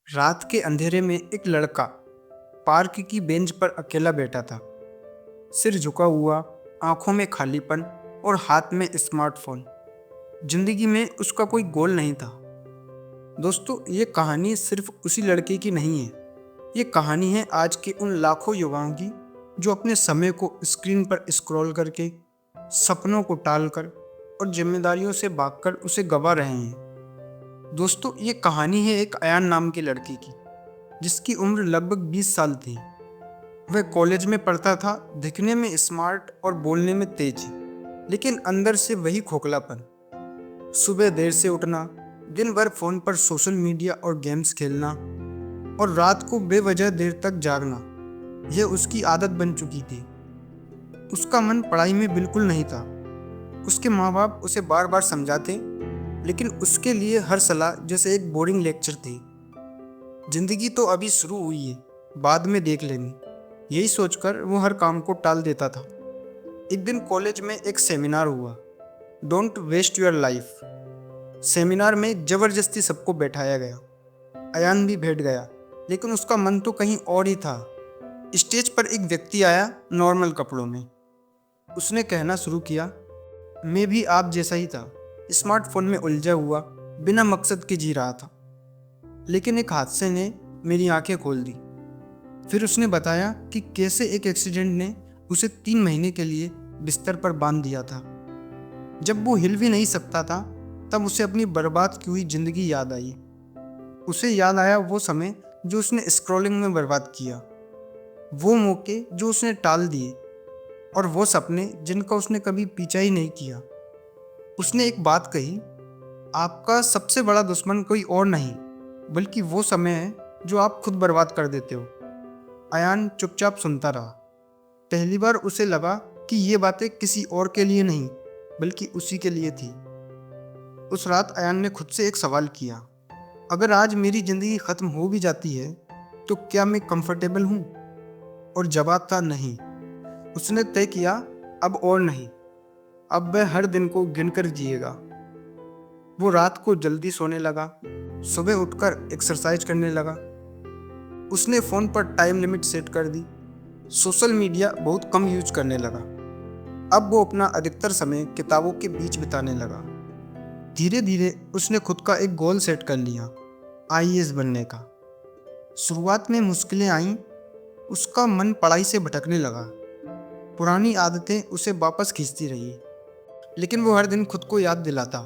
रात के अंधेरे में एक लड़का पार्क की बेंच पर अकेला बैठा था। सिर झुका हुआ, आंखों में खालीपन और हाथ में स्मार्टफोन। जिंदगी में उसका कोई गोल नहीं था। दोस्तों, ये कहानी सिर्फ उसी लड़के की नहीं है। ये कहानी है आज के उन लाखों युवाओं की जो अपने समय को स्क्रीन पर स्क्रॉल करके, सपनों को टालकर और जिम्मेदारियों से भागकर उसे गंवा रहे हैं। दोस्तों, ये कहानी है एक अयान नाम के लड़के की, जिसकी उम्र लगभग 20 साल थी। वह कॉलेज में पढ़ता था, दिखने में स्मार्ट और बोलने में तेज, लेकिन अंदर से वही खोखलापन। सुबह देर से उठना, दिन भर फोन पर सोशल मीडिया और गेम्स खेलना और रात को बेवजह देर तक जागना, यह उसकी आदत बन चुकी थी। उसका मन पढ़ाई में बिल्कुल नहीं था। उसके माँ बाप उसे बार बार समझाते, लेकिन उसके लिए हर सलाह जैसे एक बोरिंग लेक्चर थी। जिंदगी तो अभी शुरू हुई है, बाद में देख लेंगे, यही सोचकर वो हर काम को टाल देता था। एक दिन कॉलेज में एक सेमिनार हुआ, don't waste your life. Seminar में जबरदस्ती सबको बैठाया गया। अयान भी बैठ गया, लेकिन उसका मन तो कहीं और ही था। स्टेज पर एक व्यक्ति आया, नॉर्मल कपड़ों में। उसने कहना शुरू किया, मैं भी आप जैसा ही था, स्मार्टफोन में उलझा हुआ, बिना मकसद के जी रहा था। लेकिन एक हादसे ने मेरी आंखें खोल दी। फिर उसने बताया कि कैसे एक एक्सीडेंट ने उसे 3 महीने के लिए बिस्तर पर बांध दिया था। जब वो हिल भी नहीं सकता था, तब उसे अपनी बर्बाद की हुई जिंदगी याद आई। उसे याद आया वो समय जो उसने स्क्रॉलिंग में बर्बाद किया, वो मौके जो उसने टाल दिए और वो सपने जिनका उसने कभी पीछा ही नहीं किया। उसने एक बात कही, आपका सबसे बड़ा दुश्मन कोई और नहीं, बल्कि वो समय है जो आप खुद बर्बाद कर देते हो। अयान चुपचाप सुनता रहा। पहली बार उसे लगा कि ये बातें किसी और के लिए नहीं, बल्कि उसी के लिए थी। उस रात अयान ने खुद से एक सवाल किया, अगर आज मेरी ज़िंदगी ख़त्म हो भी जाती है, तो क्या मैं कंफर्टेबल हूँ? और जवाब था नहीं। उसने तय किया, अब और नहीं। अब वह हर दिन को गिनकर जिएगा। वो रात को जल्दी सोने लगा, सुबह उठकर एक्सरसाइज करने लगा। उसने फ़ोन पर टाइम लिमिट सेट कर दी, सोशल मीडिया बहुत कम यूज करने लगा। अब वो अपना अधिकतर समय किताबों के बीच बिताने लगा। धीरे धीरे उसने खुद का एक गोल सेट कर लिया, आईएएस बनने का। शुरुआत में मुश्किलें आईं, उसका मन पढ़ाई से भटकने लगा। पुरानी आदतें उसे वापस खींचती रही, लेकिन वो हर दिन खुद को याद दिलाता,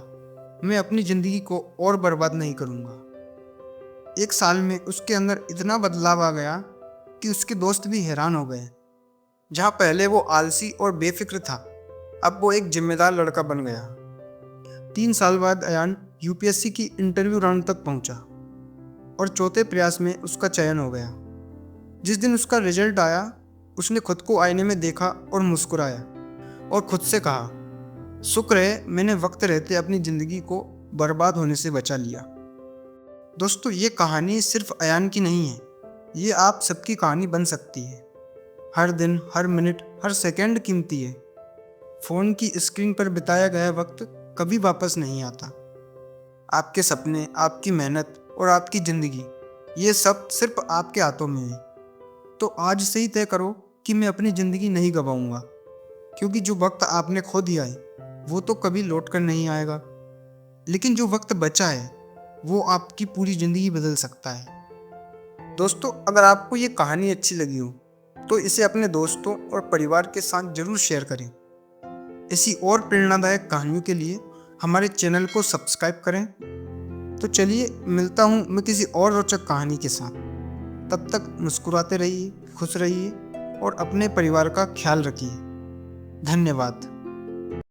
मैं अपनी ज़िंदगी को और बर्बाद नहीं करूँगा। 1 साल में उसके अंदर इतना बदलाव आ गया कि उसके दोस्त भी हैरान हो गए। जहाँ पहले वो आलसी और बेफिक्र था, अब वो एक जिम्मेदार लड़का बन गया। 3 साल बाद अयान यूपीएससी की इंटरव्यू राउंड तक पहुँचा और चौथे प्रयास में उसका चयन हो गया। जिस दिन उसका रिजल्ट आया, उसने खुद को आईने में देखा और मुस्कुराया और खुद से कहा, शुक्र है मैंने वक्त रहते अपनी ज़िंदगी को बर्बाद होने से बचा लिया। दोस्तों, ये कहानी सिर्फ अयान की नहीं है, ये आप सबकी कहानी बन सकती है। हर दिन, हर मिनट, हर सेकंड कीमती है। फ़ोन की स्क्रीन पर बिताया गया वक्त कभी वापस नहीं आता। आपके सपने, आपकी मेहनत और आपकी ज़िंदगी, ये सब सिर्फ आपके हाथों में है। तो आज से ही तय करो कि मैं अपनी ज़िंदगी नहीं गंवाऊंगा, क्योंकि जो वक्त आपने खो दिया है वो तो कभी लौट कर नहीं आएगा, लेकिन जो वक्त बचा है वो आपकी पूरी ज़िंदगी बदल सकता है। दोस्तों, अगर आपको ये कहानी अच्छी लगी हो तो इसे अपने दोस्तों और परिवार के साथ ज़रूर शेयर करें। ऐसी और प्रेरणादायक कहानियों के लिए हमारे चैनल को सब्सक्राइब करें। तो चलिए, मिलता हूँ मैं किसी और रोचक कहानी के साथ। तब तक मुस्कुराते रहिए, खुश रहिए और अपने परिवार का ख्याल रखिए। धन्यवाद।